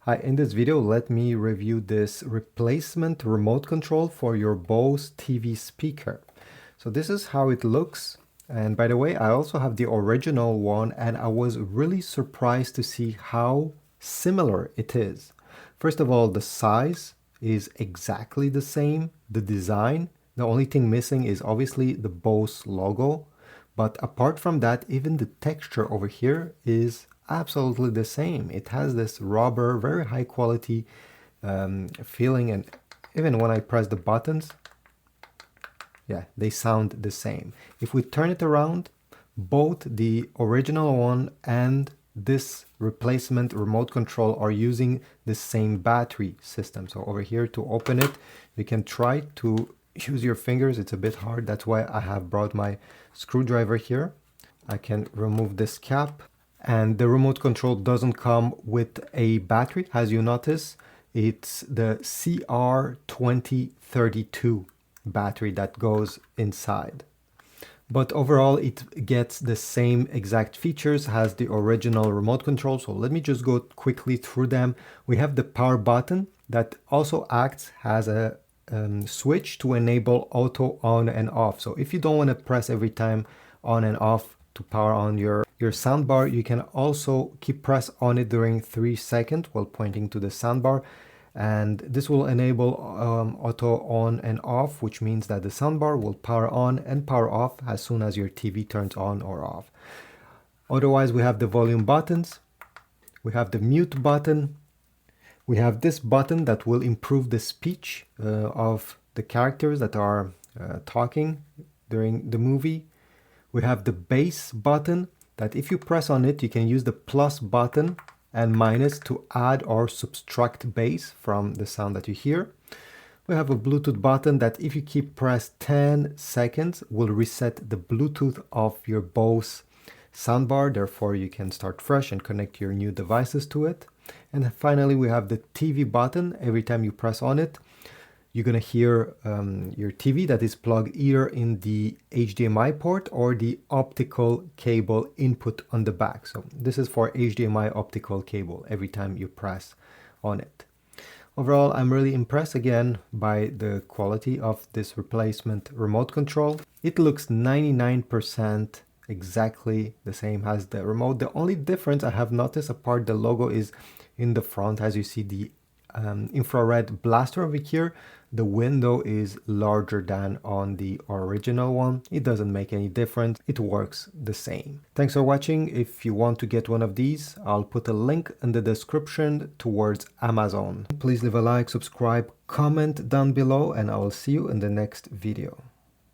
Hi, in this video, let me review this replacement remote control for your Bose TV speaker. So this is how it looks. And by the way, I also have the original one and I was really surprised to see how similar it is. First of all, the size is exactly the same, the design. The only thing missing is obviously the Bose logo. But apart from that, even the texture over here is absolutely the same. It has this rubber, very high quality feeling, and even when I press the buttons, yeah, they sound the same. If we turn it around, both the original one and this replacement remote control are using the same battery system. So over here to open it, you can try to use your fingers. It's a bit hard. That's why I have brought my screwdriver here. I can remove this cap. And the remote control doesn't come with a battery, as you notice. It's the CR2032 battery that goes inside. But overall, it gets the same exact features as the original remote control. So let me just go quickly through them. We have the power button that also acts as a switch to enable auto on and off. So if you don't want to press every time on and off to power on your soundbar, you can also keep press on it during 3 seconds while pointing to the soundbar, and this will enable auto on and off, which means that the soundbar will power on and power off as soon as your TV turns on or off. Otherwise, we have the volume buttons, we have the mute button, we have this button that will improve the speech of the characters that are talking during the movie. We have the bass button that if you press on it, you can use the plus button and minus to add or subtract bass from the sound that you hear. We have a Bluetooth button that if you keep pressed 10 seconds will reset the Bluetooth of your Bose soundbar. Therefore, you can start fresh and connect your new devices to it. And finally, we have the TV button. Every time you press on it, you're going to hear your TV that is plugged either in the HDMI port or the optical cable input on the back. So this is for HDMI optical cable every time you press on it. Overall, I'm really impressed again by the quality of this replacement remote control. It looks 99% exactly the same as the remote. The only difference I have noticed apart the logo is in the front. As you see, the infrared blaster over here, the window is larger than on the original one. It doesn't make any difference. It works the same. Thanks for watching. If you want to get one of these, I'll put a link in the description towards Amazon. Please leave a like, subscribe, comment down below, and I will see you in the next video.